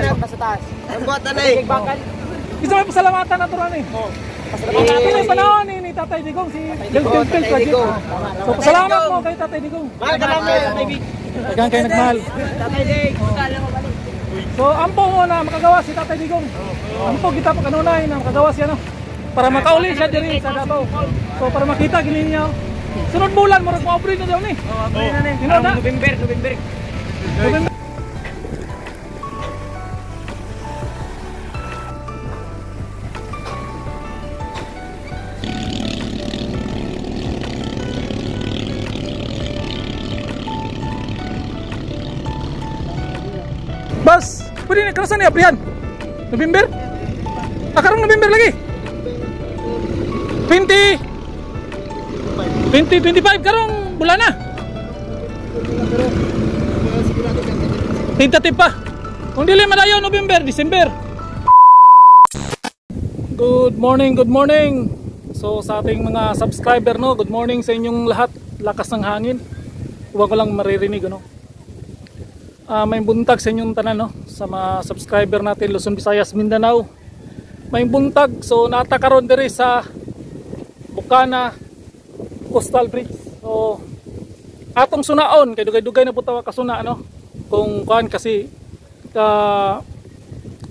sa taas. Ang buhat na eh. Isa may pasalamatan na turan eh. Pasalamatan Ito yung panahon ni Tatay Digong, si Del Project. So pasalamat mo kay Tatay Digong. Mahal ka namin, Tatay Big. Dagan kayo nagmahal. Tatay Dig, kala mo balik. So ampo mo na makagawa si Tatay Digong. Ampo kita pa kanunay na makagawa siya no. Para makauli siya diri sa Davao. So para makita gini niya. Sunod bulan mo rin mo-operate na daw ni. Operate na ni. November. Bas, pwede na karasan ni Aprihan? November? Karong November lagi? 2025 karong bulan na? Tentative pa. Kung dili madayo November, December. Good morning. So sa ating mga subscriber no, good morning sa inyong lahat. Lakas ng hangin. Huwag ko lang maririnig ano. May buntag sa inyong tanan no, sa mga subscriber natin Luzon, Visayas, Mindanao. May buntag, so natakaron diri sa Bukana Coastal Bridge. So atong sunaon kay dugay-dugay na putawa kasuna no. Kung kuan kasi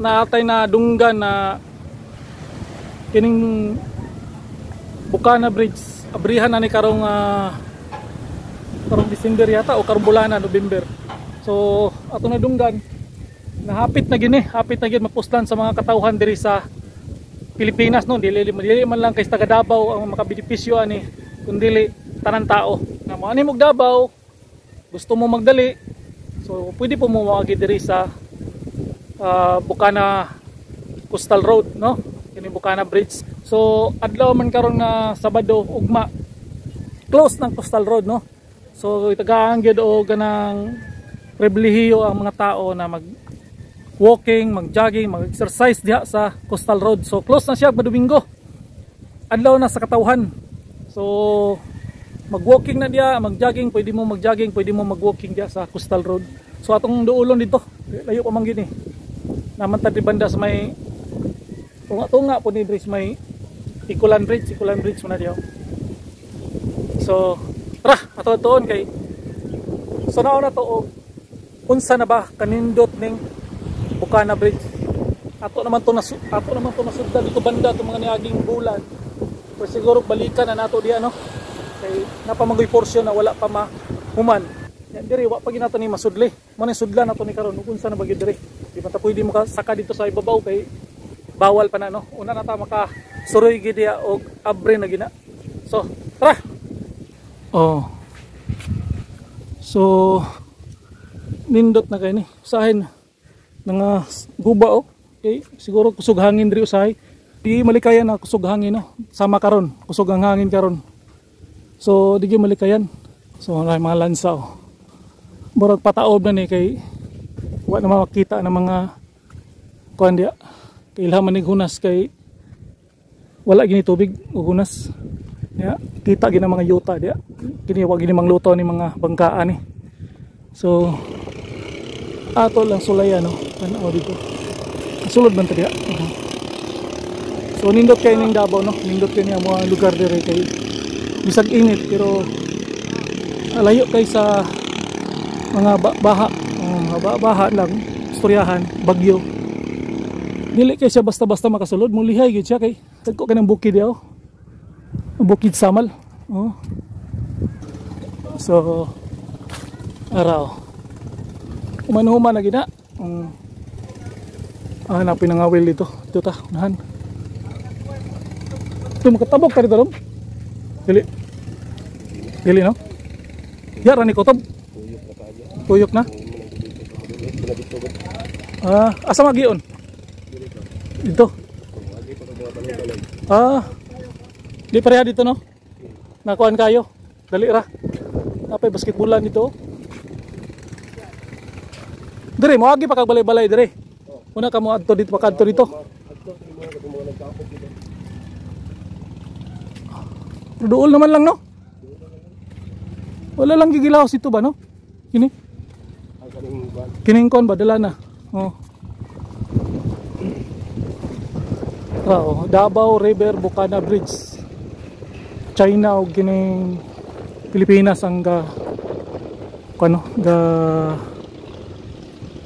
naatay na dunggan na kining Bukana Bridge abrihan na ni karong December yata o karong bulan na November. So ato na dunggan na hapit na gini mapuslan sa mga katawhan diri sa Pilipinas no, dili man lang kay taga Davao ang makabenepisyo ani kundi tanan tao na mo ani mog Davao gusto mo magdali, so pwede po mo maagi diri sa Bukana Coastal Road no, kini Bukana Bridge. So adlaw man karon na Sabado ugma close ng Coastal Road no, so itagaan gyud og ganang pribilehiyo ang mga tao na mag-walking, mag-jogging, mag-exercise diha sa Coastal Road. So close na siya Domingo. Adlaw na sa katawhan. So mag-walking na diha, mag-jogging, pwede mo mag-jogging, pwede mo mag-walking diha sa Coastal Road. So atong duulon dito, layo pa man gini. Naman ta di banda sa may tunga-tunga po ni bridge, may Ikulan Bridge man na diha. So tara, ato-atoon kay so na to unsa na ba kanindot ning Bukana Bridge. Ato naman to nasuddan dito banda to mga niaging bulan. Pero siguro balikan na nato diha no. Kay napamangoy portion na wala pa mahuman. Yan diri wa pa ginato ni masudli. Mo ni sudlan nato ni karon unsa na ba gyud diri. Di man ta pwede makasaka dito sa ibabaw kay bawal pa na no. Una na ta maka suroy gid diha og abre na gina. So, tara. Oh. So nindot na kayo ni usahin nga guba oh. Okay, siguro kusog hangin diri usahay. Di malikayan na kusog hangin no. Sama karon, kusog ang hangin karon. So di gyud malikayan. So may mga lansa oh. Murag pataob na ni kay wa na makita ng mga kuan dia. Kay ilhaman ning hunas kay wala gini tubig ug hunas. Ya, kita gina mga yuta dia. Kini wa gini mangluto ni mga bangkaan ni. So ato lang sulayan no, tanaw dito. Sulod man ta diha. So nindot kay ning Davao no, nindot kay niya mga lugar dire kay bisag init pero layo kay sa mga baha lang, istoryahan, bagyo. Dili kay siya basta-basta makasulod, mulihay gid siya kay tagko kanang bukid diha. Bukid Samal. Oh. So araw human-human na gina hanapin ang awil dito ta unahan ito makatabok ka dito rom dili no yara ni kotob tuyok na asa magion dito di pareha dito no nakuan kayo dali ra napay basketballan dito. Dire mo agi pa kag balay-balay dire. Una ka mo adto dito pakadto dito. Duol naman lang no. Wala lang gigilaw sito ba no? Kini. Kining kon ba dala na. Oh. Davao River Bukana Bridge. China o gining Pilipinas ang ga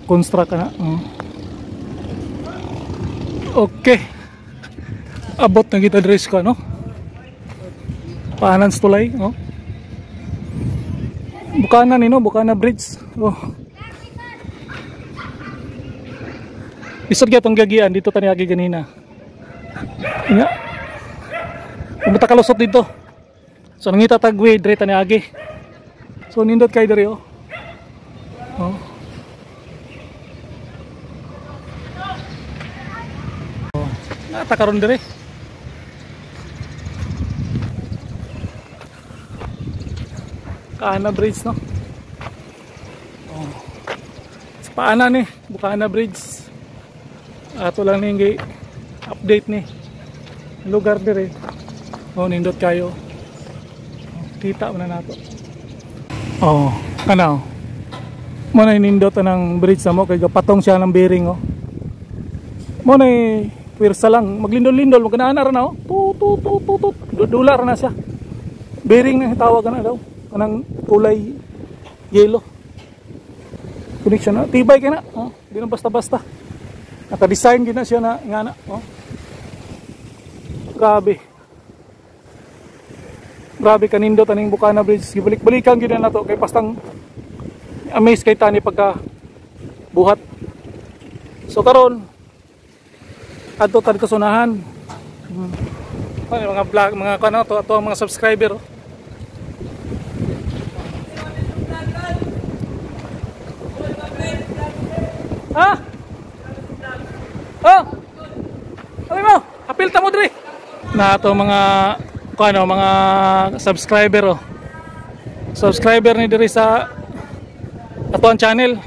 construct na. Okay. Abot na kita dress ko, no? Paanan sa tulay, no? Bukana ni, no? Bukana Bridge. Oh. Isod ka itong gagian, dito tani agi ganina. Nga. Pumunta kalusot dito. So nangita tagway, dire tani agi. So nindot kay dire, oh. Oh. Nata karon dire. Bukana Bridge, no? Oh. Sa paanan ni Bukana Bridge. Ato lang ni update ni lugar dire. Oh, nindot kayo. Kita mo na nato. Oh, kanaw. Mo na nindot ng bridge na mo kay patong siya ng bearing, oh. Mo na pirsa lang, maglindol-lindol mo kanana ra na, oh. Tut. Dular na siya. Bearing na tawag na daw. Kanang kulay yellow. Connection na. Tibay ka na. Oh, di na basta-basta. Naka-design gina siya na nga na. Oh. Grabe. Grabe kanindot aning Bukana Bridge. Gibalik-balikan gina na to kay pastang amaze kay tani pagka buhat. So karon adto ta dito sunahan. Mga vlog, mga kanal to ato ang mga subscriber. Ha? Oh. Ano mo? Apil ta mo diri. Na ato mga mga subscriber, oh. Subscriber ni diri sa ato ang channel.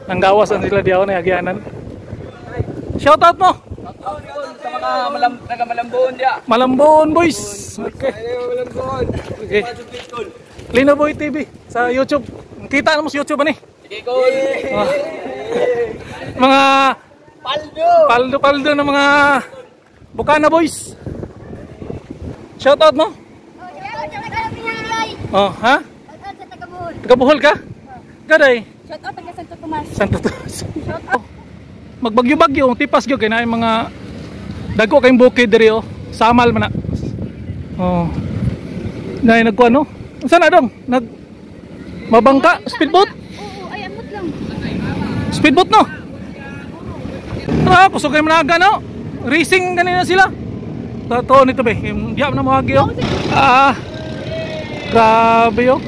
Nanggawas ang sila diaw na agianan. Shout out mo. Sa mga taga-Malambon dia. Malambon boys. Okay. Okay. Lino Boy TV sa YouTube. Kita mo sa YouTube ani. Sige, Col. Mga Paldo ng mga Bukana boys. Shout out mo. Oh, ha? Taga-Bohol ka? Gaday. Shout out taga Santo Tomas. Santo Tomas. Shout out. Magbagyo-bagyo, tipas gyud kay naay mga dagko kayong bukid diri, oh. Samal man na. Oh. Naay nagkuan, no? Unsa na dong? Mabangka, speedboat? Oo, ay amot lang. Speedboat, no? Kusog kayo managa, no? Racing kanina sila. Totoo nito, be. Yung diap na mahagi, oh. Grabe, oh.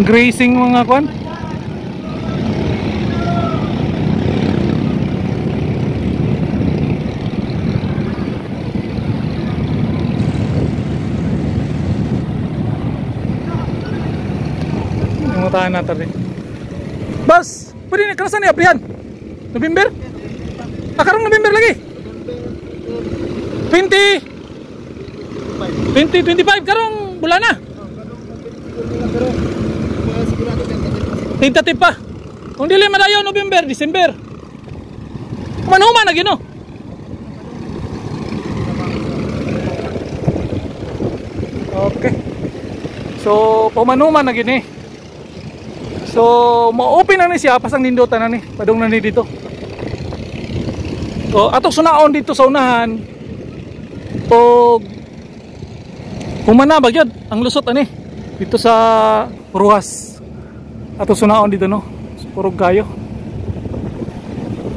Grazing mga kuan. Tahan natin rin. Bas, pwede na kalasan ni Aprihan? November? Karong November lagi? 2025 karong bulan na? Tentative pa. Kung dili madayo November, December. Kumanuman na gino. Okay. So, pumanuman na gini. So, ma-open na ni siya, pasang nindotan na ni, padung na ni dito. So, atong sunaon dito sa unahan, humana ba yun, ang lusot ani, dito sa Ruhas. Atong sunaon dito, no, purog kayo.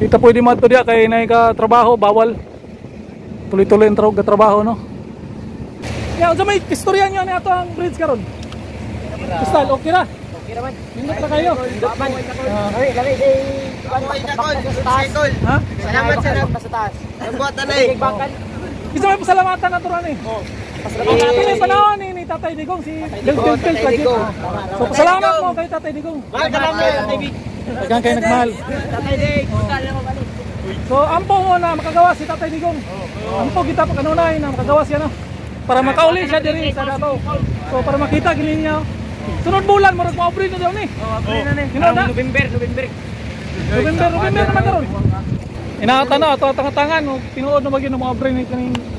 Dito pwede mato diya, kaya na ka trabaho, bawal. Tuloy-tuloy ang trabaho, no. Yan, so may istorya nyo na ito ang bridge karon. Kristal, okay na? Okay naman. Pindot na kayo. Lari di Ha? Salamat sa taas. Ang buhatan na eh. Isa may pasalamatan na turan eh. Pasalamatan Ito may panahon ni Tatay Digong, si Delphine Page. So pasalamat mo kay Tatay Digong. Mahal ka namin, Tatay Big. Hanggang kayo nagmahal. Tatay Dig, punta lang ako balik. So ampo mo na makagawa si Tatay Digong. Ampo kita pa kanunay na makagawa siya, no. Para makauli siya diri sa dato. So para makita gini niya. Sunod bulan mo mag-operate na daw ni. April na ni. November November. naman karon. Inaatan na ato tangan o tinuod na bagyo ng mga brain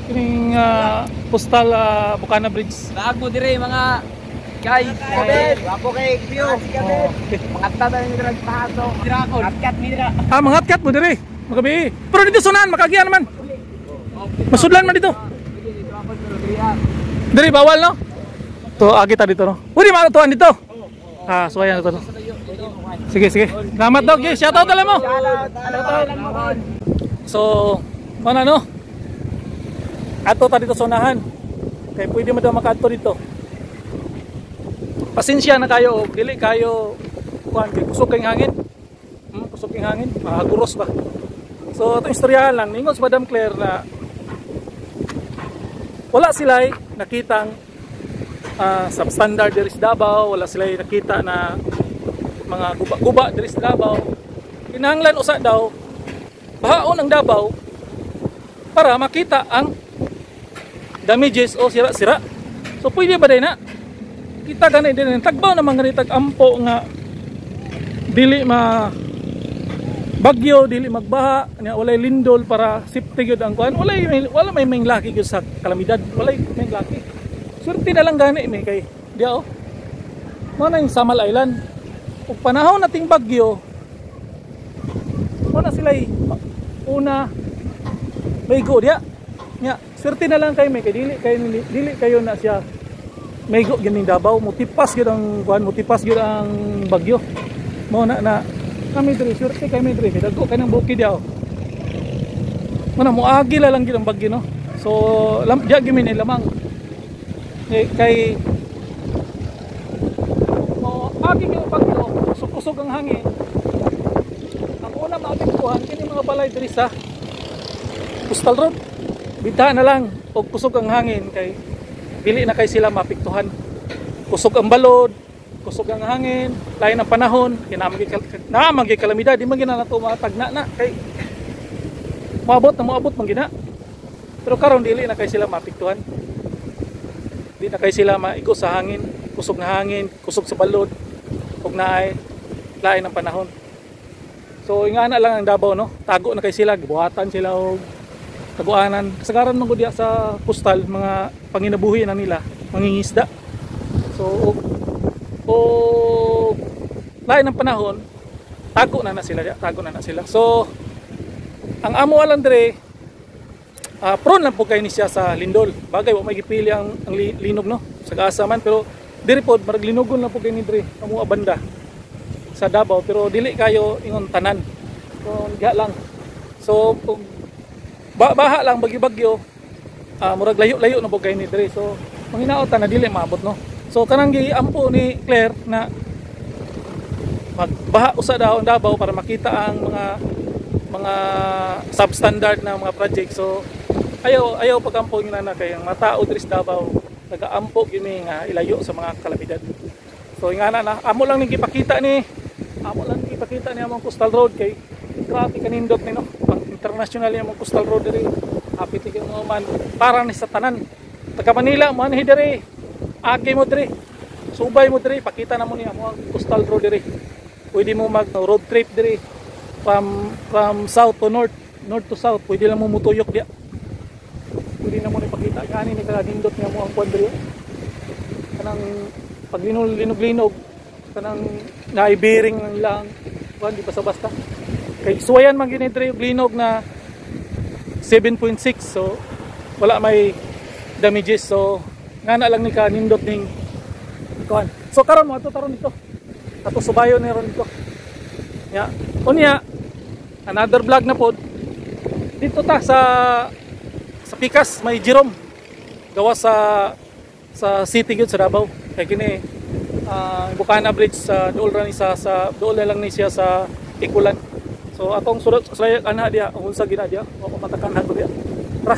kining postal Bukana Bridge. Laag mo dire mga guys. Wapo kay view. Mga tata ni dira paso. Drakon. Atkat ni dira. Mga cat mo dire. Magabi. Pero dito sunan makagiya naman. Masudlan man dito. Dire bawal no? To agi ta dito no. Uri makatuan dito. Suwayan na to no. Sige. Salamat dog. Shout out alam mo. So, mana no? Ato ta dito sa unahan. Kay pwede mo daw makaadto dito. Pasensya na kayo, dili kayo kuan kay kusog kay hangin. Kusog kay hangin, guros ba. So, itong istoryahan lang ningon sa Madam Claire na wala sila nakitang substandard diri sa Davao, wala sila nakita na mga guba-guba diri sa Davao. Kinahanglan usa daw bahaon ang Davao para makita ang damages o sira-sira. So pwede ba day na kita ganay din tagbaw na mga tag-ampo nga dili bagyo, dili magbaha, walay lindol para safety gyud ang kuan. Wala may laki gyud sa kalamidad. Wala may laki. Surti na lang gani mi kay dia oh. Mo na yung Samal Island. Ug panahon nating bagyo, mo na sila una maygo dia. Nya, swerte na lang kay may kay dili kayo na siya maygo gining Davao, mutipas gyud ang kuan, mutipas gyud ang bagyo. Mo na kami diri swerte kay may diri dagko kay nang bukid dia. Mo na moagi la lang gyud ang bagyo no. So dia gyud ni lamang kay mo agi gyud bagyo, kusog ang hangin. Ang una maapektuhan kini mga balay diri sa Coastal Road. Bita na lang og kusog ang hangin kay dili na kay sila maapektuhan. Kusog ang balod, kusog ang hangin, lain ang panahon, kinamagi kalamidad, di man gina nato matagna na kay moabot man gina. Pero karon dili na kay sila maapektuhan. Di na kay sila maigo sa hangin, kusog na hangin, kusog sa balod, ug naay lain ang panahon. So ingana lang ang Davao no, tago na kay sila, gibuhatan sila og taguanan. Kasagaran man gud sa postal mga panginabuhi na nila, mangingisda. So o lain ang panahon, tago na na sila. So ang amo alang dire prone lang po kay ni siya sa lindol. Bagay wa may gipili ang linog no, sagasa man pero diri pod marag linugon lang po kay ni dire amo banda sa Davao pero dili kayo ingon tanan. So diha lang. So baha lang bagyo-bagyo murag layo-layo na po kay ni dire. So manghinaot ta na dili maabot no. So kanang giampo ni Claire na magbaha usa daw ang Davao para makita ang mga substandard na mga project. So ayaw pagampo nga na kay ang mga tao diri sa Davao nagaampo gini nga ilayo sa mga kalamidad. So ingana na amo lang ning ipakita ni among Coastal Road kay grabe kanindot ni no. Pang international ni among Coastal Road diri. Happy tigil mo man para ni sa tanan. Taga Manila man diri. Agi mo diri. Subay mo diri, pakita na mo ni among Coastal Road diri. Pwede mo mag road trip diri from south to north to south. Pwede lang mo mutuyok dia. Pwede na mo ipakita gani ni kala nindot nga mo ang kuan diri. Kanang paglinog-linog kanang naibearing lang kuan di basta-basta. Kay suwayan man gini diri og linog na 7.6 so wala may damages. So ngana lang ni kanindot ning kuan. So karon mo ato taron dito. Ato subayon ni ron dito. Ya, unya another vlog na pod. Dito ta sa Pikas may Jerome. Gawa sa city gyud sa Davao. Kay kini Bukana Bridge sa dool ra ni sa dool lang ni siya sa Ikulan. So atong sulat ana dia unsa gina dia o matakan ha dia. Ra.